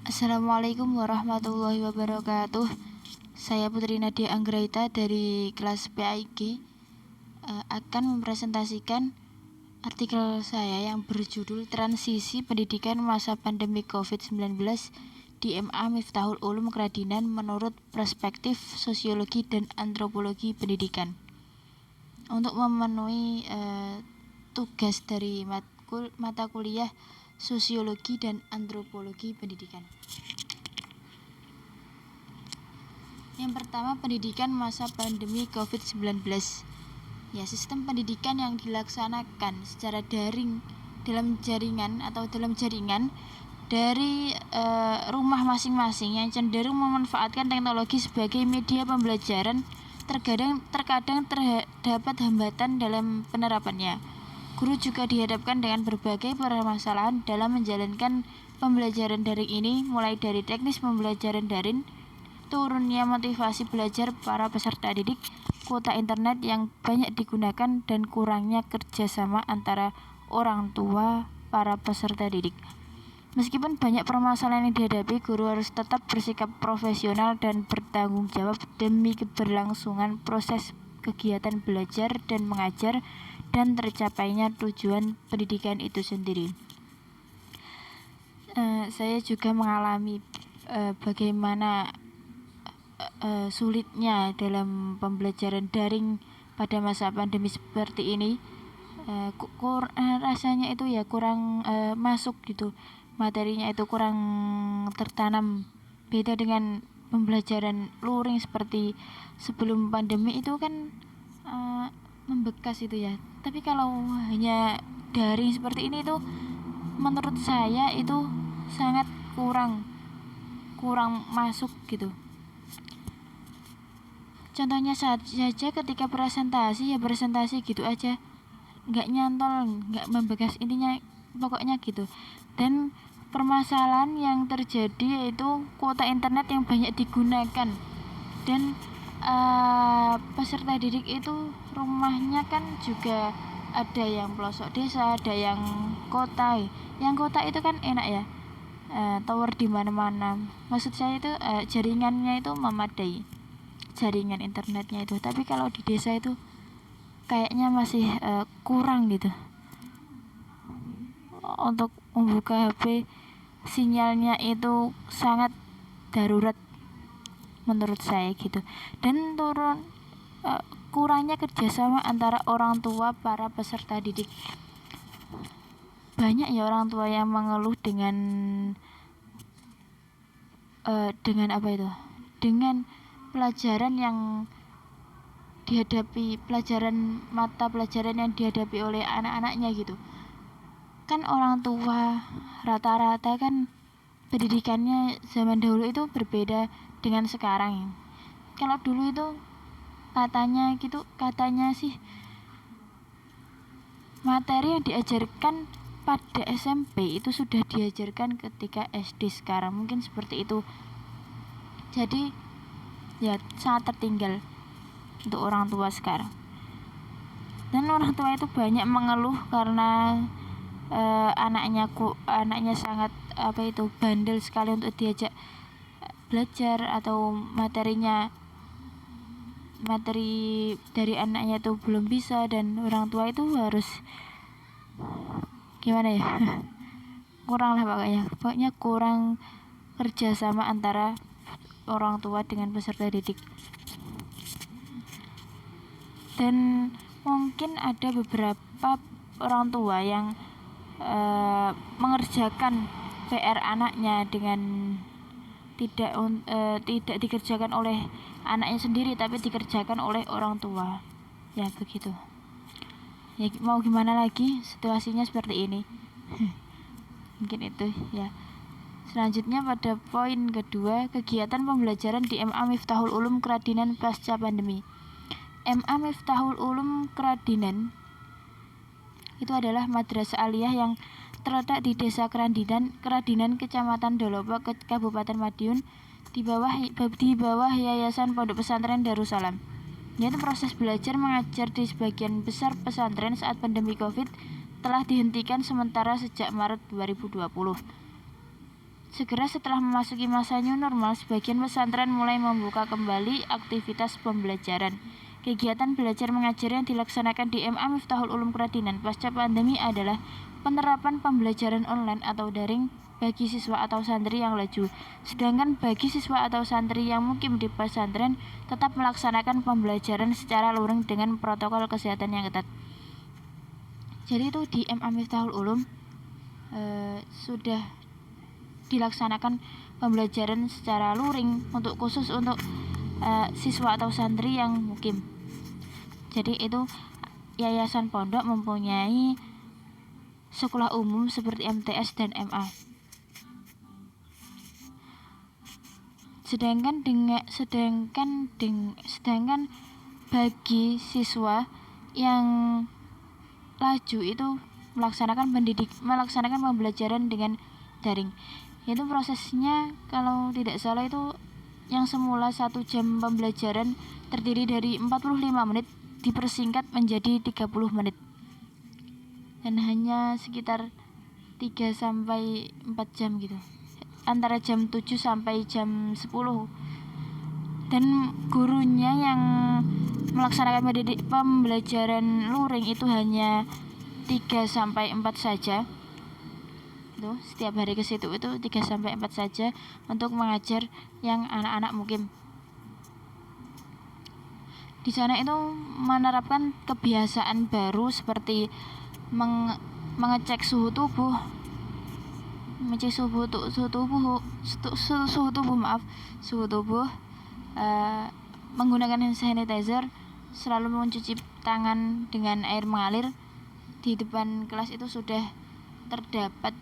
Assalamualaikum warahmatullahi wabarakatuh. Saya Putri Nadia Anggraita dari kelas PAIG akan mempresentasikan artikel saya yang berjudul Transisi Pendidikan Masa Pandemi COVID-19 di MA Miftahul Ulum Kradinan menurut Perspektif Sosiologi dan Antropologi Pendidikan. Untuk memenuhi tugas dari mata kuliah Sosiologi dan Antropologi Pendidikan. Yang pertama, pendidikan masa pandemi COVID-19. Ya, sistem pendidikan yang dilaksanakan secara daring dalam jaringan dari rumah masing-masing yang cenderung memanfaatkan teknologi sebagai media pembelajaran terkadang terdapat hambatan dalam penerapannya. Guru juga dihadapkan dengan berbagai permasalahan dalam menjalankan pembelajaran daring ini, mulai dari teknis pembelajaran daring, turunnya motivasi belajar para peserta didik, kuota internet yang banyak digunakan, dan kurangnya kerjasama antara orang tua para peserta didik. Meskipun banyak permasalahan yang dihadapi, guru harus tetap bersikap profesional dan bertanggung jawab demi keberlangsungan proses kegiatan belajar dan mengajar dan tercapainya tujuan pendidikan itu sendiri. Saya juga mengalami bagaimana sulitnya dalam pembelajaran daring pada masa pandemi seperti ini. Rasanya itu ya kurang masuk gitu, materinya itu kurang tertanam. Beda dengan pembelajaran luring seperti sebelum pandemi itu kan membekas itu ya. Tapi kalau hanya daring seperti ini tuh menurut saya itu sangat kurang masuk gitu. Contohnya saja ketika presentasi gitu aja, nggak nyantol, nggak membekas, intinya pokoknya gitu. Dan permasalahan yang terjadi yaitu kuota internet yang banyak digunakan, dan peserta didik itu rumahnya kan juga ada yang pelosok desa, ada yang kota. Yang kota itu kan enak ya, tower di mana-mana. Maksud saya itu jaringannya itu memadai, jaringan internetnya itu. Tapi kalau di desa itu kayaknya masih kurang gitu. Untuk membuka HP sinyalnya itu sangat darurat menurut saya gitu. Dan kurangnya kerjasama antara orang tua para peserta didik. Banyak ya orang tua yang mengeluh dengan apa itu, dengan pelajaran yang dihadapi, mata pelajaran yang dihadapi oleh anak-anaknya gitu. Kan orang tua rata-rata kan pendidikannya zaman dahulu itu berbeda dengan sekarang. Kalau dulu itu katanya sih materi yang diajarkan pada SMP itu sudah diajarkan ketika SD sekarang, mungkin seperti itu. Jadi ya sangat tertinggal untuk orang tua sekarang. Dan orang tua itu banyak mengeluh karena anaknya sangat bandel sekali untuk diajak belajar, atau materi dari anaknya itu belum bisa, dan orang tua itu harus gimana ya kurang lah pokoknya kurang kerjasama antara orang tua dengan peserta didik. Dan mungkin ada beberapa orang tua yang mengerjakan PR anaknya dengan tidak dikerjakan oleh anaknya sendiri, tapi dikerjakan oleh orang tua. Ya begitu. Ya mau gimana lagi, situasinya seperti ini. Mungkin itu ya. Selanjutnya pada poin kedua, kegiatan pembelajaran di MA Miftahul Ulum Kradinan pasca pandemi. MA Miftahul Ulum Kradinan itu adalah madrasah aliyah yang terletak di Desa Kradinan, Kecamatan Dolopo, Kabupaten Madiun, di bawah Yayasan Pondok Pesantren Darussalam. Yaitu proses belajar mengajar di sebagian besar pesantren saat pandemi Covid telah dihentikan sementara sejak Maret 2020. Segera setelah memasuki masa new normal, sebagian pesantren mulai membuka kembali aktivitas pembelajaran. Kegiatan belajar mengajar yang dilaksanakan di MA Miftahul Ulum Kradinan pasca pandemi adalah penerapan pembelajaran online atau daring bagi siswa atau santri yang laju. Sedangkan bagi siswa atau santri yang mukim di pesantren tetap melaksanakan pembelajaran secara luring dengan protokol kesehatan yang ketat. Jadi itu di MA Miftahul Ulum sudah dilaksanakan pembelajaran secara luring khusus untuk siswa atau santri yang mukim. Jadi itu yayasan pondok mempunyai sekolah umum seperti MTS dan MA. Sedangkan bagi siswa yang laju itu melaksanakan pembelajaran dengan daring. Itu prosesnya kalau tidak salah itu yang semula 1 jam pembelajaran terdiri dari 45 menit dipersingkat menjadi 30 menit. Dan hanya sekitar 3 sampai 4 jam gitu. Antara jam 7 sampai jam 10. Dan gurunya yang melaksanakan pembelajaran luring itu hanya 3 sampai 4 saja. Itu setiap hari ke situ itu 3 sampai 4 saja untuk mengajar yang anak-anak mukim. Di sana itu menerapkan kebiasaan baru seperti mengecek suhu tubuh, menggunakan hand sanitizer, selalu mencuci tangan dengan air mengalir. Di depan kelas itu sudah terdapat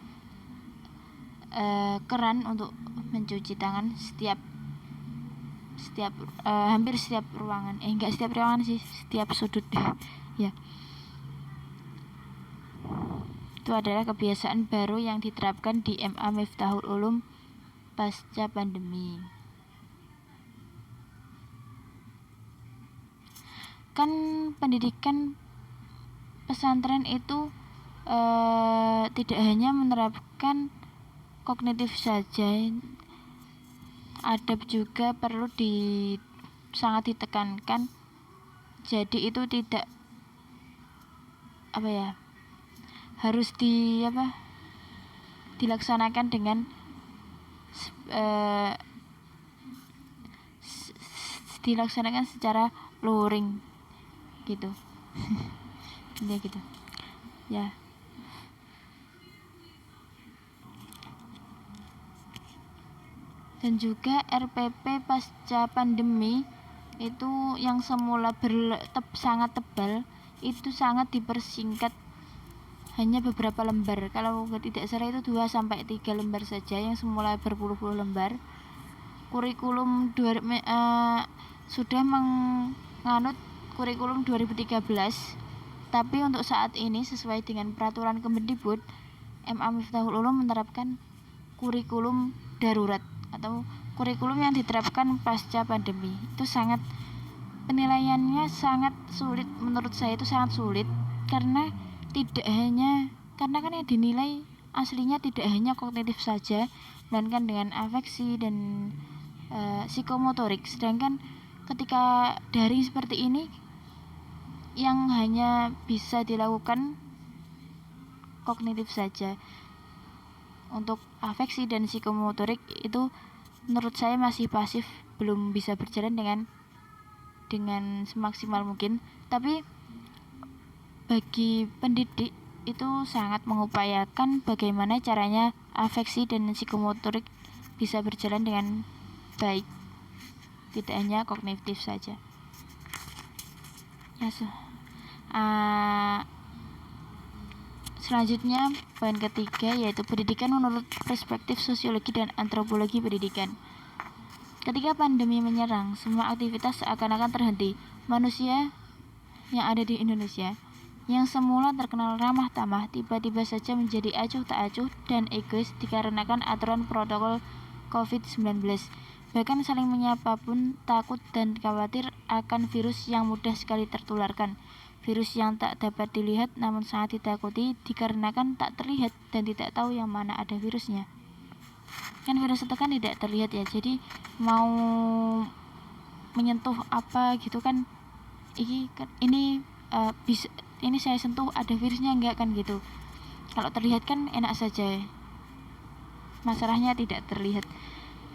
keran untuk mencuci tangan hampir setiap ruangan. Enggak setiap ruangan sih, setiap sudut ya. Itu adalah kebiasaan baru yang diterapkan di MA Miftahul Ulum pasca pandemi. Kan pendidikan pesantren itu tidak hanya menerapkan kognitif saja, adab juga perlu sangat ditekankan. Jadi itu tidak harus dilaksanakan dengan dilaksanakan secara luring gitu. Ya gitu ya. Dan juga RPP pasca pandemi itu yang semula sangat tebal itu sangat dipersingkat hanya beberapa lembar. Kalau tidak salah itu 2 sampai 3 lembar saja yang semula berpuluh-puluh lembar. Kurikulum sudah menganut kurikulum 2013, tapi untuk saat ini sesuai dengan peraturan Kemendikbud, MA Miftahul Ulum menerapkan kurikulum darurat atau kurikulum yang diterapkan pasca pandemi. Itu penilaiannya sangat sulit, menurut saya itu sangat sulit karena kan yang dinilai aslinya tidak hanya kognitif saja, melainkan dengan afeksi dan psikomotorik. Sedangkan ketika daring seperti ini yang hanya bisa dilakukan kognitif saja. Untuk afeksi dan psikomotorik itu menurut saya masih pasif, belum bisa berjalan dengan semaksimal mungkin. Tapi bagi pendidik itu sangat mengupayakan bagaimana caranya afeksi dan psikomotorik bisa berjalan dengan baik, tidak hanya kognitif saja ya. Selanjutnya poin ketiga yaitu pendidikan menurut perspektif sosiologi dan antropologi pendidikan. Ketika pandemi menyerang, semua aktivitas seakan-akan terhenti. Manusia yang ada di Indonesia yang semula terkenal ramah tamah tiba-tiba saja menjadi acuh tak acuh dan egois dikarenakan aturan protokol COVID-19. Bahkan saling menyapa pun takut dan khawatir akan virus yang mudah sekali tertularkan. Virus yang tak dapat dilihat namun sangat ditakuti dikarenakan tak terlihat dan tidak tahu yang mana ada virusnya. kan virus itu kan tidak terlihat ya, jadi mau menyentuh apa gitu kan, bisa ini saya sentuh ada virusnya enggak kan gitu. Kalau terlihat kan enak saja, masalahnya tidak terlihat.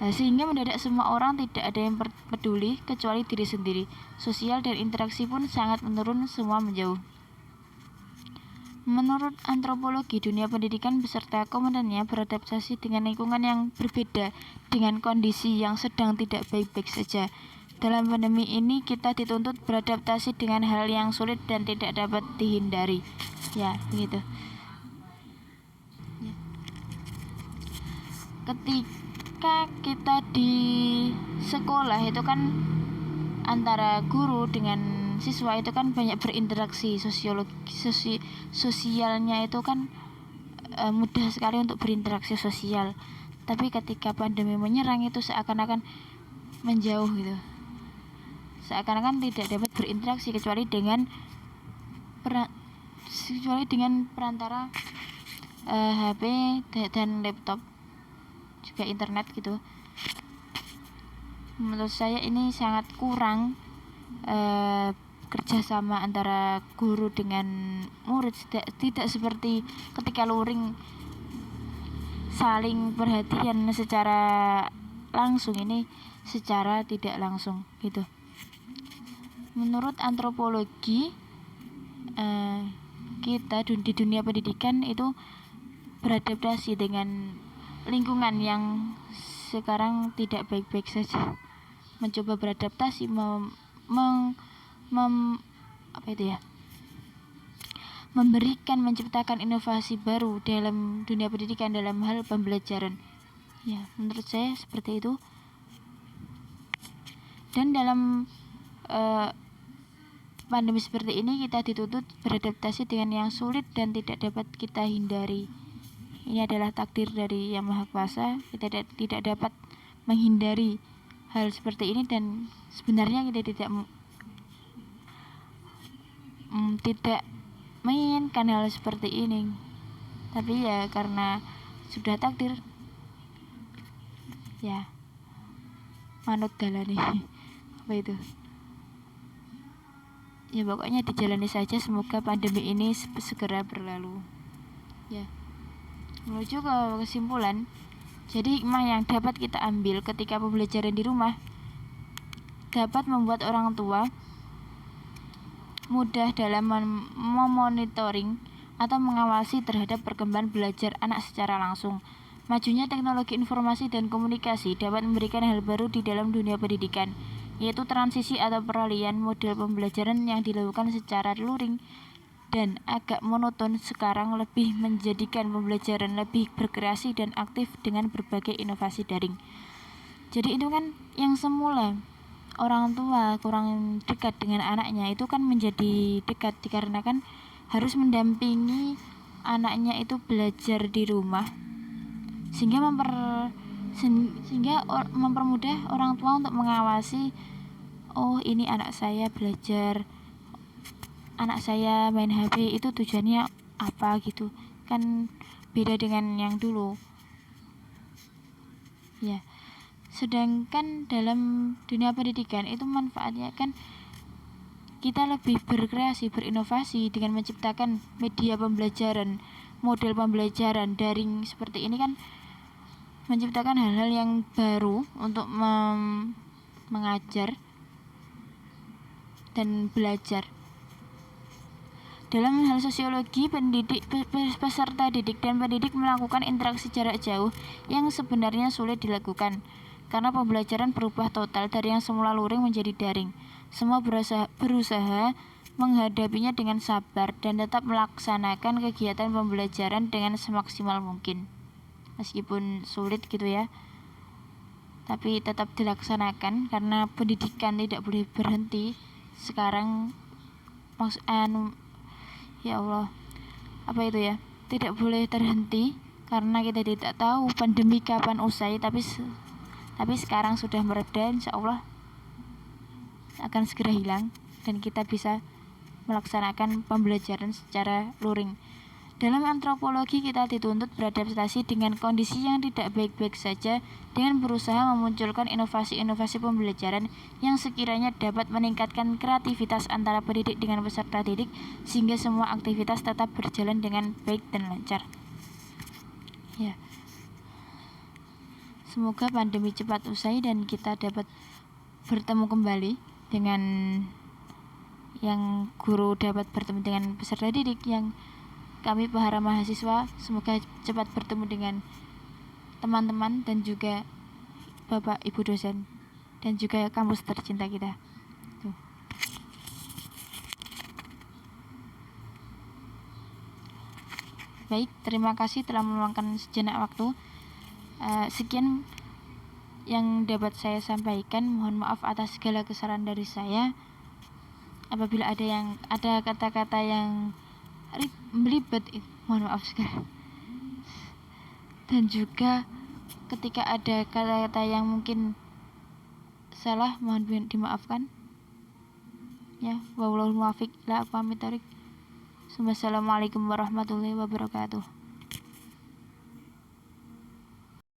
Sehingga mendadak semua orang tidak ada yang peduli kecuali diri sendiri. Sosial dan interaksi pun sangat menurun, semua menjauh. Menurut antropologi, dunia pendidikan beserta komandannya beradaptasi dengan lingkungan yang berbeda dengan kondisi yang sedang tidak baik-baik saja. Dalam pandemi ini kita dituntut beradaptasi dengan hal yang sulit dan tidak dapat dihindari. Ya, begitu. Ya. Ketika kita di sekolah itu kan antara guru dengan siswa itu kan banyak berinteraksi, sosialnya itu kan mudah sekali untuk berinteraksi sosial. Tapi ketika pandemi menyerang itu seakan-akan menjauh gitu, seakan-akan tidak dapat berinteraksi kecuali dengan perantara HP dan laptop, juga internet gitu. Menurut saya ini sangat kurang kerjasama antara guru dengan murid, tidak seperti ketika luring saling perhatian secara langsung, ini secara tidak langsung gitu. Menurut antropologi, kita di dunia pendidikan itu beradaptasi dengan lingkungan yang sekarang tidak baik-baik saja, mencoba beradaptasi, menciptakan inovasi baru dalam dunia pendidikan dalam hal pembelajaran. Ya, menurut saya seperti itu. Dan dalam pandemi seperti ini kita dituntut beradaptasi dengan yang sulit dan tidak dapat kita hindari. Ini adalah takdir dari Yang Maha Kuasa. Kita tidak dapat menghindari hal seperti ini, dan sebenarnya kita tidak menginginkan hal seperti ini, tapi ya karena sudah takdir, ya manut jalani. Apa itu ya, pokoknya dijalani saja. Semoga pandemi ini segera berlalu. Ya, menuju ke kesimpulan, jadi hikmah yang dapat kita ambil ketika pembelajaran di rumah dapat membuat orang tua mudah dalam memonitoring atau mengawasi terhadap perkembangan belajar anak secara langsung. Majunya teknologi informasi dan komunikasi dapat memberikan hal baru di dalam dunia pendidikan, yaitu transisi atau peralihan model pembelajaran yang dilakukan secara luring dan agak monoton sekarang lebih menjadikan pembelajaran lebih berkreasi dan aktif dengan berbagai inovasi daring. Jadi itu kan yang semula orang tua kurang dekat dengan anaknya itu kan menjadi dekat, dikarenakan harus mendampingi anaknya itu belajar di rumah, sehingga mempermudah orang tua untuk mengawasi, oh ini anak saya belajar, anak saya main HP, itu tujuannya apa gitu kan, beda dengan yang dulu ya. Sedangkan dalam dunia pendidikan itu manfaatnya kan kita lebih berkreasi, berinovasi dengan menciptakan media pembelajaran, model pembelajaran daring seperti ini kan, menciptakan hal-hal yang baru untuk mengajar dan belajar. Dalam hal sosiologi, peserta didik dan pendidik melakukan interaksi jarak jauh yang sebenarnya sulit dilakukan karena pembelajaran berubah total dari yang semula luring menjadi daring. Semua berusaha menghadapinya dengan sabar dan tetap melaksanakan kegiatan pembelajaran dengan semaksimal mungkin. Meskipun sulit gitu ya, tapi tetap dilaksanakan karena pendidikan tidak boleh berhenti. Sekarang ya Allah, apa itu ya, tidak boleh terhenti karena kita tidak tahu pandemi kapan usai, tapi sekarang sudah mereda, insya Allah akan segera hilang dan kita bisa melaksanakan pembelajaran secara luring. Dalam antropologi kita dituntut beradaptasi dengan kondisi yang tidak baik-baik saja dengan berusaha memunculkan inovasi-inovasi pembelajaran yang sekiranya dapat meningkatkan kreativitas antara pendidik dengan peserta didik sehingga semua aktivitas tetap berjalan dengan baik dan lancar. Ya. Semoga pandemi cepat usai dan kita dapat bertemu kembali dengan yang guru dapat bertemu dengan peserta didik, yang kami para mahasiswa semoga cepat bertemu dengan teman-teman dan juga Bapak Ibu dosen dan juga kampus tercinta kita. Tuh. Baik, terima kasih telah meluangkan sejenak waktu. Sekian yang dapat saya sampaikan. Mohon maaf atas segala kesalahan dari saya. Apabila ada kata-kata yang belibet, mohon maaf sekali. Dan juga ketika ada kata-kata yang mungkin salah, mohon dimaafkan. Ya, wallahul muwaffiq ila aqwamit thoriq. Wassalamualaikum warahmatullahi wabarakatuh.